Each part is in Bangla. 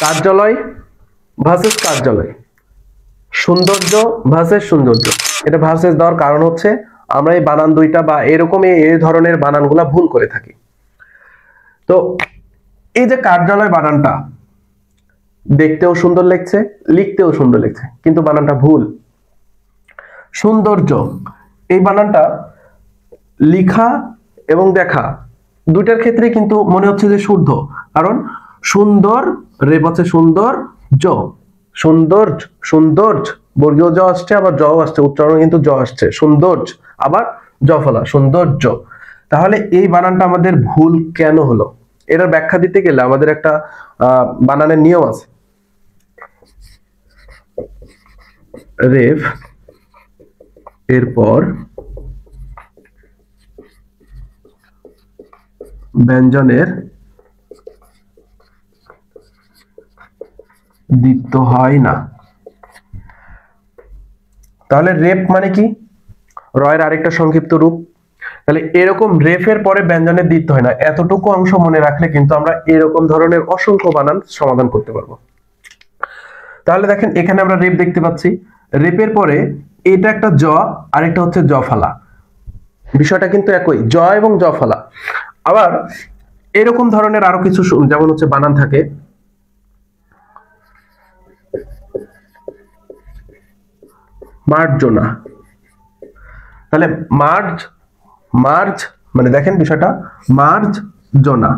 কার্যালয় ভার্সেস কার্যালয়, সৌন্দর্য ভার্সেস সৌন্দর্য। এটা ভার্সেস দেওয়ার কারণ হচ্ছে আমরা এই বানান দুইটা বা এরকম এই ধরনের বানানগুলা ভুল করে থাকি। তো এই যে কার্যালয় বানানটা দেখতেও সুন্দর লাগছে, লিখতেও সুন্দর লাগছে, কিন্তু বানানটা ভুল। সৌন্দর্য এই বানানটা লিখা এবং দেখা দুইটার ক্ষেত্রে কিন্তু মনে হচ্ছে যে শুদ্ধ, কারণ সুন্দর রেপ হচ্ছে সুন্দর জ, সৌন্দর্য সৌন্দর্য বর্গীয় জ আসছে, আবার জ আসছে, উচ্চারণ কিন্তু জ আসছে, সৌন্দর্য আবার জ ফলা সৌন্দর্য। তাহলে এই বানানটা আমাদের ভুল কেন হলো, এটার ব্যাখ্যা দিতে গেলে আমাদের একটা বানানের নিয়ম আছে। রেফ এরপর ব্যঞ্জনের দ্বিত্ব হয় না। তাহলে রেপ মানে কি, রয়ের আরেকটা সংক্ষিপ্ত রূপ। তাহলে এরকম রেফের পরে ব্যঞ্জনের দ্বিত্ব হয় না, এতটুকু অংশ মনে রাখলে কিন্তু আমরা এরকম ধরনের অসংখ্য বানান সমাধান করতে পারবো। তাহলে দেখেন এখানে আমরা রেপ দেখতে পাচ্ছি, রেপের পরে এটা একটা জ, আরেকটা হচ্ছে জ ফালা, বিষয়টা কিন্তু একই, জ এবং জ ফালা। আবার এরকম ধরনের আরো কিছু যেমন হচ্ছে বানান থাকে, মার্জনা। তাহলে মার্জ মার্জ মানে দেখেন বিষয়টা মার্জ জোনা,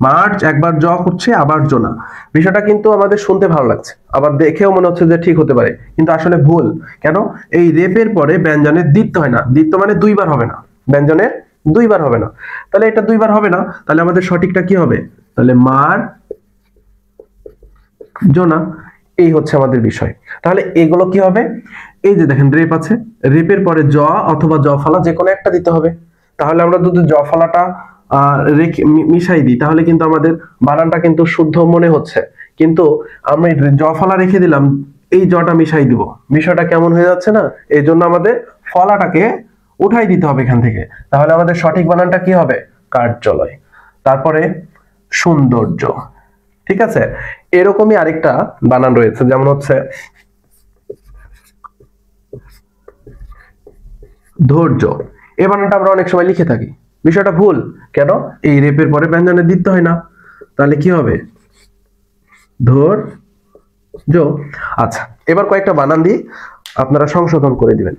মার্জ একবার জ করছে আবার জোনা, বিষয়টা কিন্তু আমাদের শুনতে ভালো লাগছে, আবার দেখেও মনে হচ্ছে যে ঠিক হতে পারে, কিন্তু আসলে ভুল। কেন, এই রেপের পরে ব্যঞ্জনের দ্বিত্ব হয় না, দ্বিত্ব মানে দুইবার হবে না, ব্যঞ্জনের দুইবার হবে না। তাহলে এটা দুইবার হবে না, তাহলে আমাদের সঠিকটা কি হবে, তাহলে মার জোনা, এই হচ্ছে আমাদের বিষয়। তাহলে এগুলো কি হবে, এই যে দেখেন রেপ আছে, রেপের পরে জ অথবা জ ফালা যে কোনো একটা দিতে হবে। তাহলে আমরা যদি জ ফালাটা মিশাই দিই তাহলে কিন্তু আমাদের বানানটা কিন্তু শুদ্ধ মনে হচ্ছে, কিন্তু আমরা জ ফালা রেখে দিলাম, এই জটা মিশাই দিব, বিষয়টা কেমন হয়ে যাচ্ছে না, এই জন্য আমাদের ফলাটাকে উঠাই দিতে হবে এখান থেকে। তাহলে আমাদের সঠিক বানানটা কি হবে, কার্যালয়। তারপরে সৌন্দর্য, ঠিক আছে। এরকমই আরেকটা বানান রয়েছে, যেমন হচ্ছে ধৈর্য। এই বানানটা আমরা অনেক সময় লিখে থাকি, বিষয়টা ভুল। কেন, এই রেপের পরে ব্যঞ্জনের দ্বিত্ব হয় না, তাহলে কি হবে, ধৈর্য। আচ্ছা, এবার কয়েকটা বানান দিয়ে আপনারা সংশোধন করে দিবেন।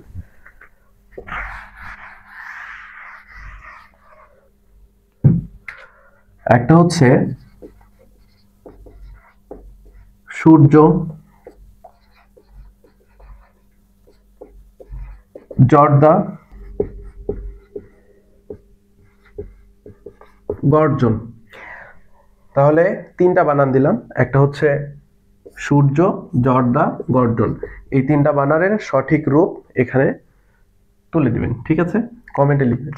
একটা হচ্ছে সূর্য, জর্দা, গর্জন। তাহলে তিনটা বানান দিলাম, একটা হচ্ছে সূর্য, জর্দা, গর্জন। এই তিনটা বানানের সঠিক রূপ এখানে তুলে দিবেন, ঠিক আছে, কমেন্টে লিখবেন।